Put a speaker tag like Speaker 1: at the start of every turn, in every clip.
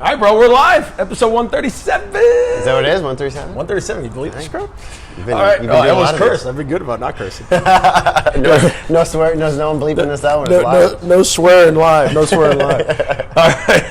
Speaker 1: All right, bro, we're live. Episode 137.
Speaker 2: Is that what it is? 137?
Speaker 1: 137. You believe this, bro?
Speaker 2: All
Speaker 1: right. I almost cursed. I've been good about not cursing.
Speaker 2: no swear. No one bleeping this out when it's live.
Speaker 1: No swearing live. No swearing live. All right.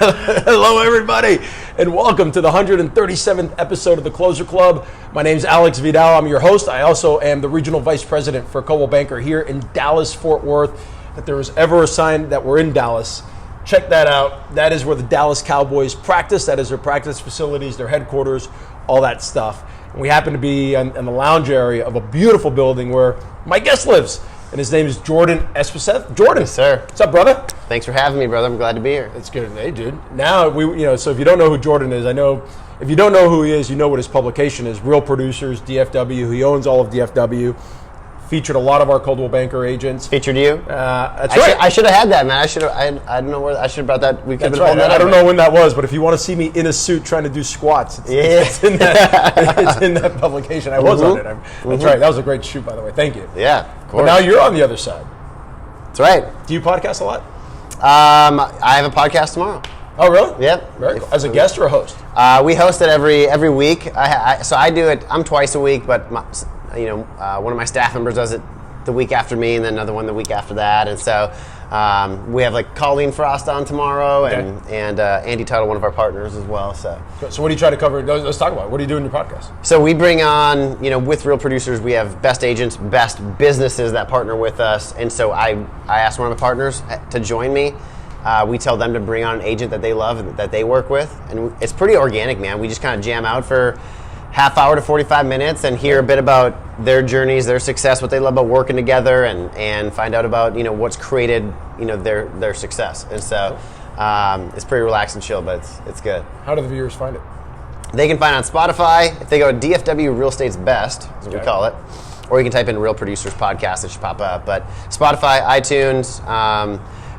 Speaker 1: Hello, everybody, and welcome to the 137th episode of The Closer Club. My name's Alex Vidal. I'm your host. I also am the regional vice president for Coldwell Banker here in Dallas, Fort Worth. If there was ever a sign that we're in Dallas, check that out. That is where the Dallas Cowboys practice. That is their practice facilities, their headquarters, all that stuff. And we happen to be in the lounge area of a beautiful building where my guest lives. And his name is Jordan Espeseth. Jordan.
Speaker 2: Yes, sir.
Speaker 1: What's up, brother?
Speaker 2: Thanks for having me, brother. I'm glad to be here.
Speaker 1: It's good. Hey, dude. Now, so if you don't know who Jordan is, I know if you don't know who he is, you know what his publication is, Real Producers, DFW. He owns all of DFW. Featured a lot of our Coldwell Banker agents.
Speaker 2: Featured you?
Speaker 1: That's right.
Speaker 2: I should have had that, man. I don't know where I should have brought that. We could have
Speaker 1: right. I don't know when that was, but if you want to see me in a suit trying to do squats, it's in that publication. I was on it. That's right. That was a great shoot, by the way. Thank you.
Speaker 2: Yeah, of course.
Speaker 1: But now you're on the other side.
Speaker 2: That's right.
Speaker 1: Do you podcast a lot?
Speaker 2: I have a podcast tomorrow.
Speaker 1: Oh, really?
Speaker 2: Yep.
Speaker 1: Very cool. As a guest or a host?
Speaker 2: We host it every week. So I do it. I'm twice a week, but one of my staff members does it the week after me, and then another one the week after that. And so we have like Colleen Frost on tomorrow, and Andy Tuttle, one of our partners as well. So
Speaker 1: what do you try to cover? Let's talk about it. What do you do in your podcast?
Speaker 2: So we bring on, with Real Producers, we have best agents, best businesses that partner with us. And so I asked one of my partners to join me. We tell them to bring on an agent that they love and that they work with. And it's pretty organic, man. We just kind of jam out for half hour to 45 minutes and hear a bit about their journeys, their success, what they love about working together, and find out about what's created their success. And so it's pretty relaxed and chill, but it's good.
Speaker 1: How do the viewers find it?
Speaker 2: They can find it on Spotify. If they go to DFW Real Estate's Best, is what we call it, or you can type in Real Producers Podcast, it should pop up. But Spotify, iTunes.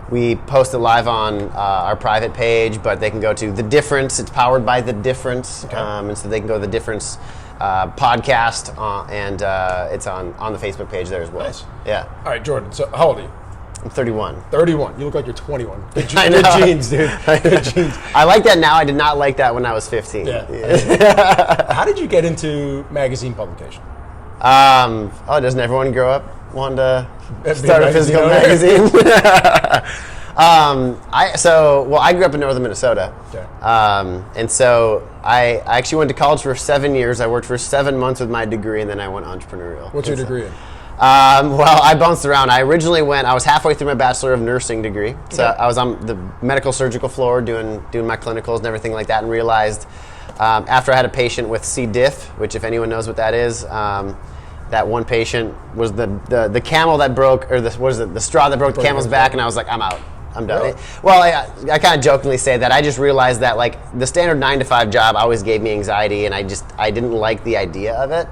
Speaker 2: We post it live on our private page, but they can go to The Difference. It's powered by The Difference, and so they can go to The Difference podcast, and it's on the Facebook page there as well.
Speaker 1: Nice.
Speaker 2: Yeah.
Speaker 1: All right, Jordan. So how old are you?
Speaker 2: I'm 31.
Speaker 1: 31. You look like you're 21. Good jeans, dude.
Speaker 2: Good jeans. I like that now. I did not like that when I was 15.
Speaker 1: Yeah. How did you get into magazine publication?
Speaker 2: Doesn't everyone grow up wanting to start a physical magazine? I grew up in northern Minnesota.
Speaker 1: Okay.
Speaker 2: And so I actually went to college for 7 years. I worked for 7 months with my degree, and then I went entrepreneurial.
Speaker 1: What's your degree in?
Speaker 2: I bounced around. I was halfway through my Bachelor of Nursing degree. So I was on the medical surgical floor doing my clinicals and everything like that, and realized after I had a patient with C. diff, which if anyone knows what that is, that one patient was the camel that broke, or the straw that broke the camel's back, and I was like, I'm out. I'm done.
Speaker 1: Really?
Speaker 2: Well, I kind of jokingly say that. I just realized that like the standard 9-to-5 job always gave me anxiety, and I didn't like the idea of it.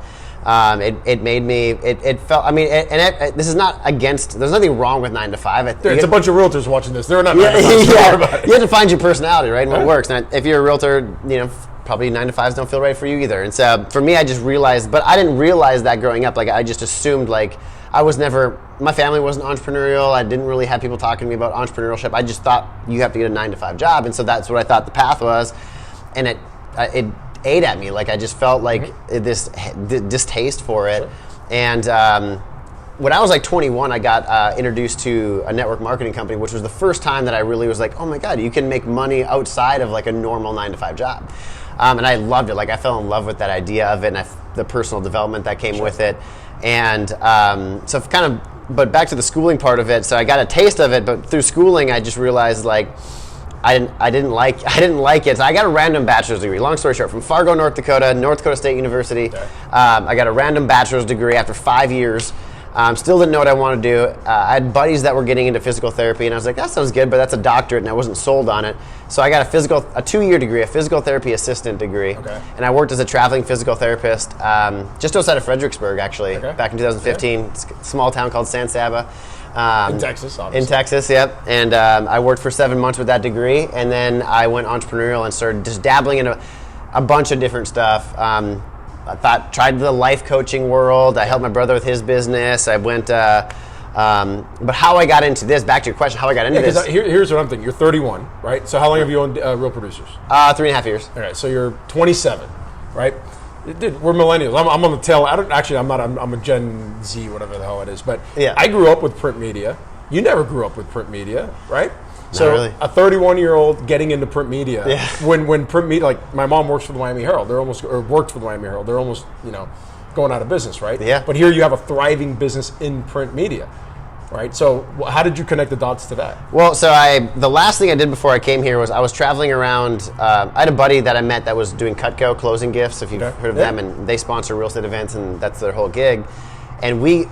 Speaker 2: It made me. It felt. I mean, this is not against. There's nothing wrong with 9-to-5.
Speaker 1: It's a bunch of realtors watching this. They're not. 9-to-5.
Speaker 2: You have to find your personality, right, and what works. And if you're a realtor, probably 9-to-5s don't feel right for you either. And so for me, I just realized, but I didn't realize that growing up. Like I just assumed like I was never, my family wasn't entrepreneurial. I didn't really have people talking to me about entrepreneurship. I just thought you have to get a 9-to-5 job. And so that's what I thought the path was. And it ate at me. Like I just felt like this distaste for it. Sure. And when I was like 21, I got introduced to a network marketing company, which was the first time that I really was like, oh my God, you can make money outside of like a normal 9-to-5 job. And I loved it. Like I fell in love with that idea of it, and the personal development that came with it. And so but back to the schooling part of it. So I got a taste of it, but through schooling, I just realized like I didn't like it. So I got a random bachelor's degree. Long story short, from Fargo, North Dakota State University. Okay. I got a random bachelor's degree after 5 years. Still didn't know what I wanted to do. I had buddies that were getting into physical therapy, and I was like, that sounds good, but that's a doctorate, and I wasn't sold on it. So I got a 2-year degree, a physical therapy assistant degree, and I worked as a traveling physical therapist just outside of Fredericksburg, actually, back in 2015. It's a small town called San Saba.
Speaker 1: In Texas, obviously.
Speaker 2: In Texas, yep. And I worked for 7 months with that degree, and then I went entrepreneurial and started just dabbling in a bunch of different stuff. I tried the life coaching world. I helped my brother with his business. I went But how I got into this, back to your question, how I got into this.
Speaker 1: Here's what I'm thinking. You're 31, right? So how long have you owned Real Producers?
Speaker 2: 3.5 years.
Speaker 1: All right, so you're 27, right? Dude, we're millennials. I'm on the tail. I'm a Gen Z, whatever the hell it is. But
Speaker 2: yeah.
Speaker 1: I grew up with print media. You never grew up with print media, right?
Speaker 2: So really.
Speaker 1: A 31-year-old getting into print media.
Speaker 2: Yeah.
Speaker 1: When print media, like my mom works for the Miami Herald. Worked for the Miami Herald. They're almost, going out of business, right?
Speaker 2: Yeah.
Speaker 1: But here you have a thriving business in print media, right? So how did you connect the dots to that?
Speaker 2: Well, so the last thing I did before I came here was I was traveling around. I had a buddy that I met that was doing Cutco closing gifts, if you've heard of them, and they sponsor real estate events, and that's their whole gig. And we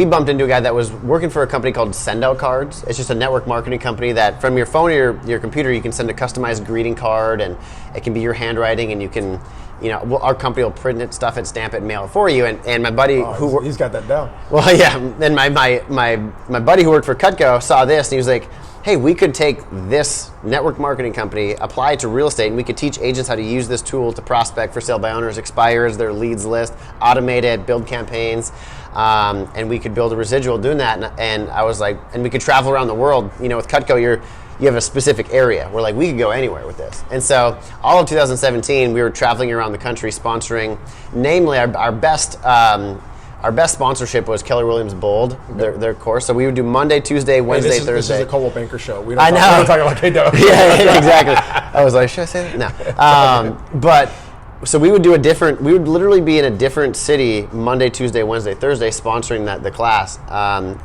Speaker 2: bumped into a guy that was working for a company called Send Out Cards. It's just a network marketing company that from your phone or your computer, you can send a customized greeting card, and it can be your handwriting, and you can, our company will print it, stuff it, stamp it, and mail it for you. And my buddy
Speaker 1: he's got that down.
Speaker 2: Well, yeah. And my buddy who worked for Cutco saw this, and he was like, hey, we could take this network marketing company, apply it to real estate, and we could teach agents how to use this tool to prospect for sale by owners, expires their leads list, automate it, build campaigns, and we could build a residual doing that. And I was like, and we could travel around the world. With Cutco, you have a specific area where we could go anywhere with this. And so all of 2017, we were traveling around the country sponsoring, namely our best sponsorship was Keller Williams Bold, their course. So we would do Monday, Tuesday, Wednesday, Thursday.
Speaker 1: This is a Coldwell Banker show. We
Speaker 2: I know.
Speaker 1: We're talking about K-Dog.
Speaker 2: Yeah, exactly. I was like, should I say that? No. But so we would literally be in a different city Monday, Tuesday, Wednesday, Thursday, sponsoring the class.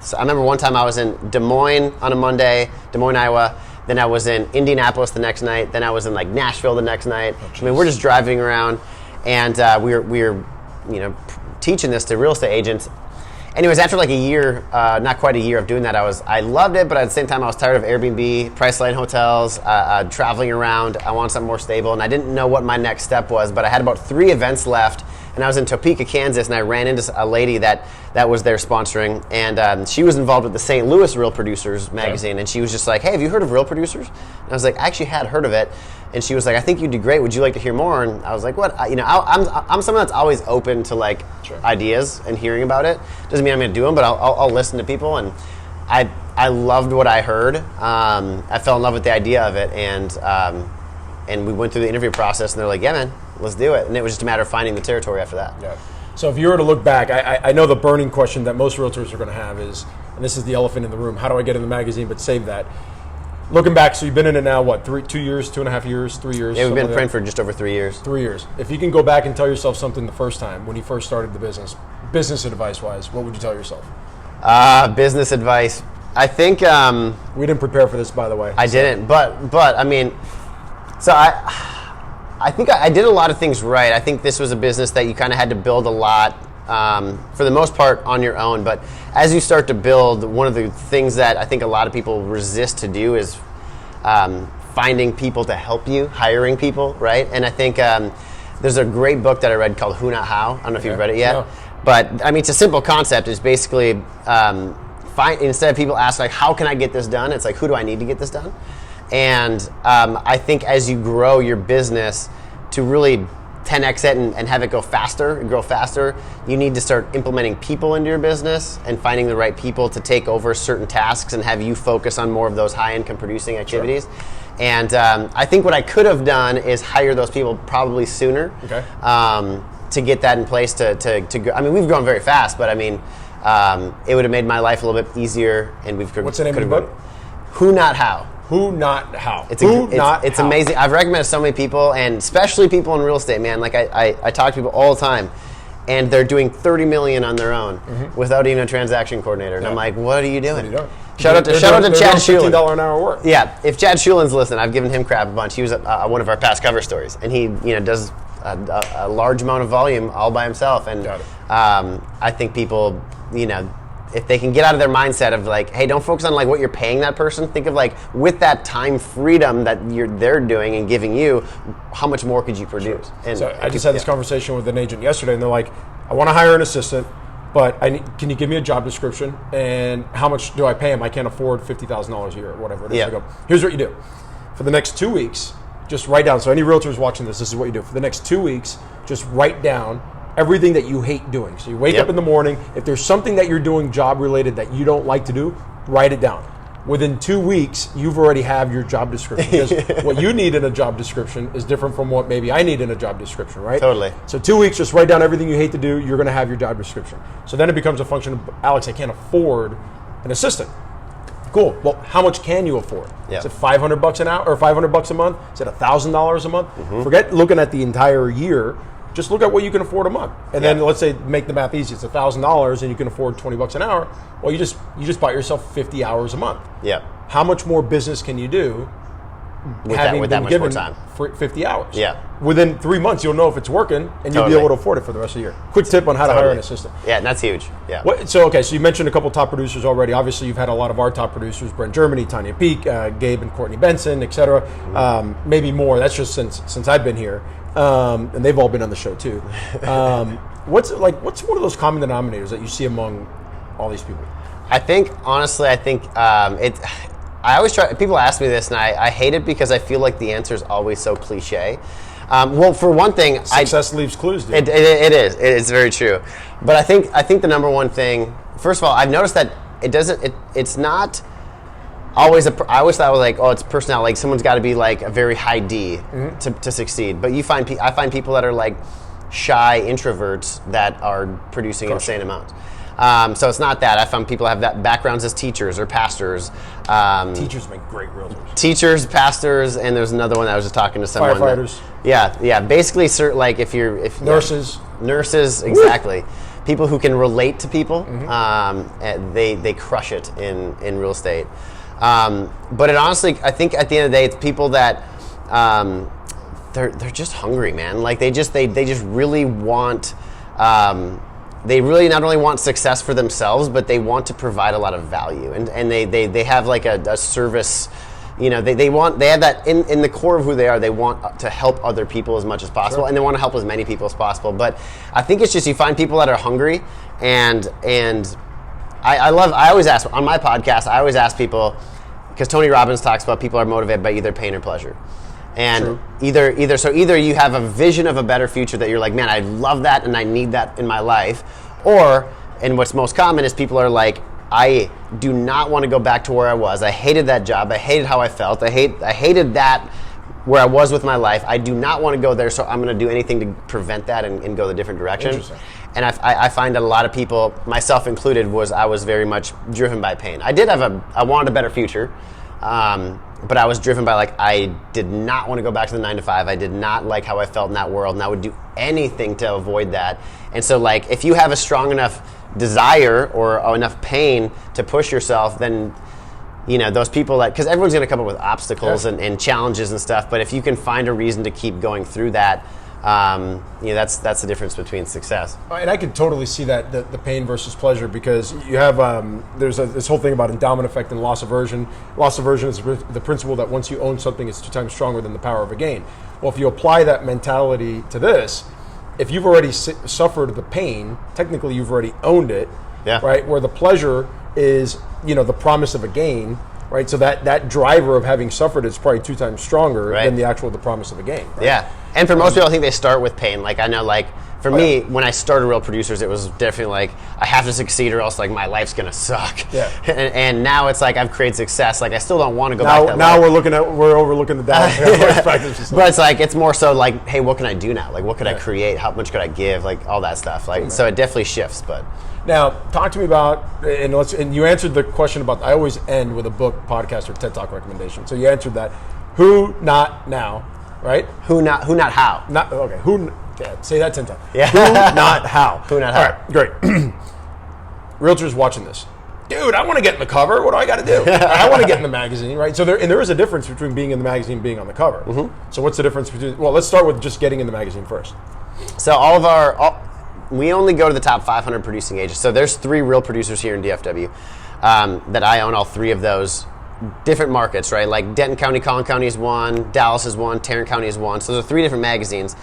Speaker 2: So I remember one time I was in Des Moines on a Monday, Des Moines, Iowa. Then I was in Indianapolis the next night. Then I was in Nashville the next night. We're just driving around, and we were teaching this to real estate agents. Anyways, after a year, not quite a year of doing that, I loved it, but at the same time I was tired of Airbnb, Priceline hotels, traveling around. I wanted something more stable, and I didn't know what my next step was, but I had about 3 events left, and I was in Topeka, Kansas, and I ran into a lady that was there sponsoring, and she was involved with the St. Louis Real Producers Magazine, and she was just like, hey, have you heard of Real Producers? And I was like, I actually had heard of it. And she was like, I think you'd do great. Would you like to hear more? And I was like, what? I'm someone that's always open to ideas and hearing about it. Doesn't mean I'm going to do them, but I'll listen to people. And I loved what I heard. I fell in love with the idea of it, and we went through the interview process. And they're like, yeah, man, let's do it. And it was just a matter of finding the territory after that.
Speaker 1: Yeah. So if you were to look back, I know the burning question that most realtors are going to have is, and this is the elephant in the room, how do I get in the magazine? But save that. Looking back, so you've been in it now, what, 2 years, 2.5 years, 3 years?
Speaker 2: Yeah, we've been in print for just over 3 years.
Speaker 1: 3 years. If you can go back and tell yourself something the first time, when you first started the business advice-wise, what would you tell yourself?
Speaker 2: Business advice. I think...
Speaker 1: we didn't prepare for this, by the way.
Speaker 2: I didn't, but I mean... So I think I did a lot of things right. I think this was a business that you kind of had to build a lot, for the most part, on your own. But as you start to build, one of the things that I think a lot of people resist to do is finding people to help you, hiring people, right? And I think there's a great book that I read called Who Not How. I don't know if you've read it yet.
Speaker 1: No.
Speaker 2: But, I mean, it's a simple concept. It's basically, instead of people ask, how can I get this done? It's who do I need to get this done? And I think as you grow your business to really 10x it and have it grow faster, you need to start implementing people into your business and finding the right people to take over certain tasks and have you focus on more of those high income producing activities. Sure. And I think what I could have done is hire those people probably sooner.
Speaker 1: Okay.
Speaker 2: To get that in place to go. I mean, we've grown very fast, but I mean, it would have made my life a little bit easier. And
Speaker 1: What's the name of the book?
Speaker 2: Who Not How.
Speaker 1: Who Not How.
Speaker 2: It's amazing. I've recommended so many people, and especially people in real estate, man. I talk to people all the time, and they're doing $30 million on their own without even a transaction coordinator. And I'm like, what are you doing? Shout out to Chad Shulin.
Speaker 1: $15 an hour work.
Speaker 2: Yeah, if Chad Shulin's listening, I've given him crap a bunch. He was one of our past cover stories, and he does a large amount of volume all by himself. And I think people, if they can get out of their mindset of hey, don't focus on what you're paying that person. Think of with that time freedom that they're doing and giving you, how much more could you produce?
Speaker 1: Sure. And so I just had this conversation with an agent yesterday, and they're like, I want to hire an assistant, but can you give me a job description and how much do I pay him? I can't afford $50,000 a year or whatever it is.
Speaker 2: Yeah.
Speaker 1: I go, here's what you do. For the next 2 weeks, just write down. So any realtors watching this is what you do. For the next 2 weeks, just write down everything that you hate doing. So you wake up in the morning. If there's something that you're doing job related that you don't like to do, write it down. Within 2 weeks, you've already have your job description. Because what you need in a job description is different from what maybe I need in a job description, right?
Speaker 2: Totally.
Speaker 1: So 2 weeks, just write down everything you hate to do. You're going to have your job description. So then it becomes a function of, Alex, I can't afford an assistant. Cool. Well, how much can you afford? Is it $500 an hour or $500 a month? Is it $1,000 a month? Forget looking at the entire year. Just look at what you can afford a month, and then let's say make the math easy. It's $1,000, and you can afford $20 an hour. Well, you just bought yourself 50 hours a month.
Speaker 2: Yeah.
Speaker 1: How much more business can you do
Speaker 2: with
Speaker 1: having
Speaker 2: that
Speaker 1: been
Speaker 2: much
Speaker 1: given
Speaker 2: more time?
Speaker 1: for 50 hours?
Speaker 2: Yeah.
Speaker 1: Within 3 months, you'll know if it's working, and you'll be able to afford it for the rest of the year. Quick tip on how to hire an assistant.
Speaker 2: Yeah, that's huge. Yeah.
Speaker 1: So you mentioned a couple top producers already. Obviously, you've had a lot of our top producers: Brent Germany, Tanya Peak, Gabe and Courtney Benson, etc. Maybe more. That's just since I've been here. And they've all been on the show too. What's one of those common denominators that you see among all these people?
Speaker 2: Honestly, I always try. People ask me this, and I hate it because I feel like the answer is always so cliche. Well, for one thing,
Speaker 1: success leaves clues, dude.
Speaker 2: It is. It's very true. But I think the number one thing, first of all, I've noticed that it's not always I always thought it was like, oh, it's personality. Like someone's got to be like a very high D to succeed. But I find people that are like shy introverts that are producing insane amounts. So it's not that. I found people have that backgrounds as teachers or pastors.
Speaker 1: Teachers make great realtors.
Speaker 2: Teachers, pastors, and there's another one I was just talking to someone.
Speaker 1: Firefighters.
Speaker 2: Yeah. Basically, like if
Speaker 1: nurses.
Speaker 2: Nurses, exactly. People who can relate to people, they crush it in real estate. But it honestly, I think at the end of the day, it's people that they're just hungry, man. Like they just really want. They really not only want success for themselves, but they want to provide a lot of value, and they have like a service. They have that in the core of who they are. They want to help other people as much as possible, and they want to help as many people as possible. But I think it's just you find people that are hungry, and I always ask on my podcast. I always ask people, because Tony Robbins talks about people are motivated by either pain or pleasure. And either you have a vision of a better future that you're like, man, I love that and I need that in my life, and what's most common is people are like, I do not want to go back to where I was. I hated that job. I hated how I felt. I hated that where I was with my life. I do not want to go there, so I'm going to do anything to prevent that and go the different direction. And I find that a lot of people, myself included, I was very much driven by pain. I wanted a better future. But I was driven by I did not want to go back to the 9-to-5. I did not like how I felt in that world, and I would do anything to avoid that. And so if you have a strong enough desire or enough pain to push yourself, then those people because everyone's going to come up with obstacles and challenges and stuff. But if you can find a reason to keep going through that, that's the difference between success.
Speaker 1: And I could totally see that the pain versus pleasure, because you have there's this whole thing about endowment effect and loss aversion. Loss aversion is the principle that once you own something, it's 2 times stronger than the power of a gain. Well, if you apply that mentality to this, if you've already suffered the pain, technically you've already owned it, right? Where the pleasure is the promise of a gain. Right, so that driver of having suffered is probably 2 times stronger than the promise of a gain. Right? Yeah,
Speaker 2: and for most people, I think they start with pain. I know, for me, when I started Real Producers, it was definitely I have to succeed or else my life's gonna suck. Yeah. And now it's I've created success. I still don't want to go back.
Speaker 1: Now we're overlooking the Dallas practice.
Speaker 2: But it's more so hey, what can I do now? What could I create? How much could I give? All that stuff. So it definitely shifts, but.
Speaker 1: Now, talk to me about, and you answered the question about, I always end with a book, podcast, or TED Talk recommendation. So you answered that. Who, not now, right?
Speaker 2: Who, not how.
Speaker 1: Say that 10 times.
Speaker 2: Yeah.
Speaker 1: Who, not how.
Speaker 2: Who, not how.
Speaker 1: All right, great. Realtors watching this. Dude, I want to get in the cover. What do I got to do? I want to get in the magazine, right? So there is a difference between being in the magazine and being on the cover. Mm-hmm. So what's the difference between, let's start with just getting in the magazine first.
Speaker 2: So we only go to the top 500 producing agents. So there's 3 real producers here in DFW that I own all 3 of those different markets, right? Denton County, Collin County is one, Dallas is one, Tarrant County is one. So there's 3 different magazines.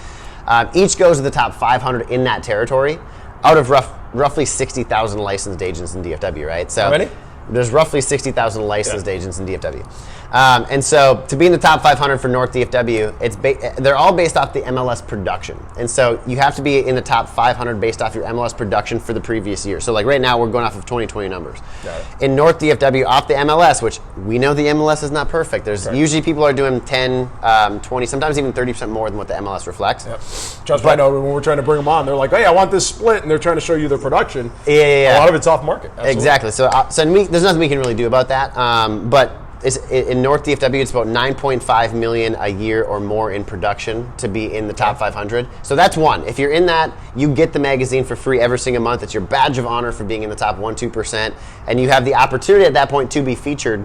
Speaker 2: Each goes to the top 500 in that territory out of roughly 60,000 licensed agents in DFW, right? So
Speaker 1: how many?
Speaker 2: There's roughly 60,000 licensed agents in DFW. And so to be in the top 500 for North DFW, they're all based off the MLS production. And so you have to be in the top 500 based off your MLS production for the previous year. So like right now, we're going off of 2020 numbers. In North DFW, off the MLS, which we know the MLS is not perfect. There's usually people are doing 10, 20, sometimes even 30% more than what the MLS reflects.
Speaker 1: Just I know when we're trying to bring them on, they're like, hey, I want this split, and they're trying to show you their production.
Speaker 2: Yeah.
Speaker 1: A lot of it's off market. Absolutely.
Speaker 2: Exactly. So there's nothing we can really do about that. But in North DFW, it's about $9.5 million a year or more in production to be in the top 500. So that's one. If you're in that, you get the magazine for free every single month. It's your badge of honor for being in the top 1-2%, and you have the opportunity at that point to be featured.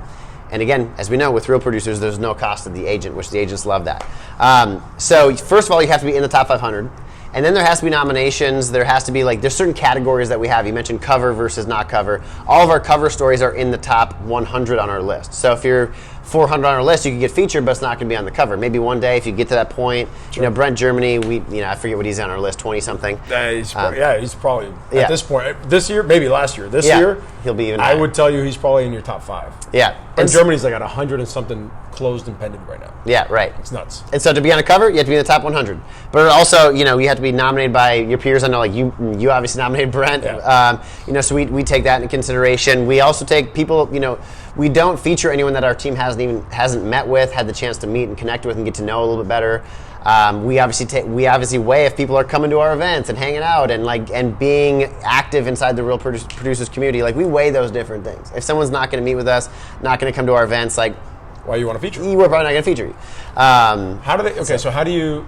Speaker 2: And again, as we know, with Real Producers, there's no cost to the agent, which the agents love that. So first of all, you have to be in the top 500. And then there has to be nominations. There has to be there's certain categories that we have. You mentioned cover versus not cover. All of our cover stories are in the top 100 on our list. So if you're 400 on our list, you can get featured, but it's not going to be on the cover. Maybe one day, if you get to that point, Brent Germany, I forget what he's on our list, 20 something.
Speaker 1: He's probably at this point this year, maybe last year. This year,
Speaker 2: he'll be even.
Speaker 1: I would tell you he's probably in your top 5.
Speaker 2: Yeah,
Speaker 1: and Germany's at 100 and something closed and pending right now.
Speaker 2: Yeah, right.
Speaker 1: It's nuts.
Speaker 2: And so to be on a cover, you have to be in the top 100. But also, you have to be nominated by your peers. I know, you obviously nominated Brent.
Speaker 1: Yeah.
Speaker 2: So we take that into consideration. We also take people. We don't feature anyone that our team hasn't met with, had the chance to meet and connect with, and get to know a little bit better. We obviously weigh if people are coming to our events and hanging out and being active inside the Real Producers community. We weigh those different things. If someone's not going to meet with us, not going to come to our events,
Speaker 1: why you want to feature?
Speaker 2: We're probably not going to feature you.
Speaker 1: How do they? Okay, so how do you?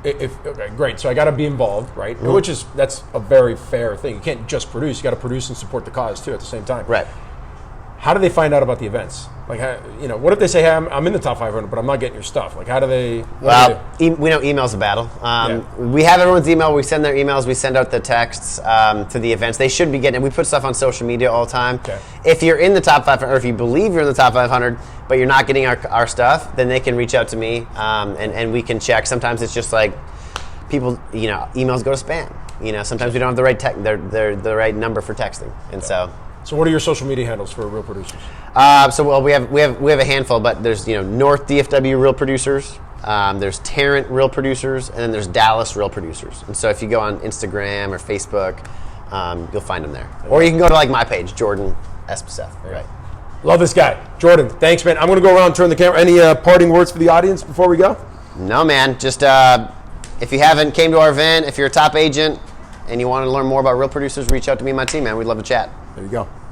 Speaker 1: Great. So I got to be involved, right? Mm-hmm. That's a very fair thing. You can't just produce. You got to produce and support the cause too at the same time.
Speaker 2: Right.
Speaker 1: How do they find out about the events? What if they say, hey, I'm in the top 500, but I'm not getting your stuff? How do they?
Speaker 2: We know email's a battle. We have everyone's email. We send their emails. We send out the texts to the events. They should be getting it. We put stuff on social media all the time. Okay. If you're in the top 500, or if you believe you're in the top 500, but you're not getting our stuff, then they can reach out to me, and we can check. Sometimes it's just people, emails go to spam. Sometimes we don't have the right the right number for texting, and so.
Speaker 1: So what are your social media handles for Real Producers?
Speaker 2: We have a handful, but there's North DFW Real Producers, there's Tarrant Real Producers, and then there's Dallas Real Producers. And so if you go on Instagram or Facebook, you'll find them there. Or you can go to my page, Jordan Espeseth. Right.
Speaker 1: Love this guy, Jordan. Thanks, man. I'm going to go around and turn the camera. Any parting words for the audience before we go?
Speaker 2: No, man. Just if you haven't came to our event, if you're a top agent and you want to learn more about Real Producers, reach out to me and my team, man. We'd love to chat.
Speaker 1: There you go.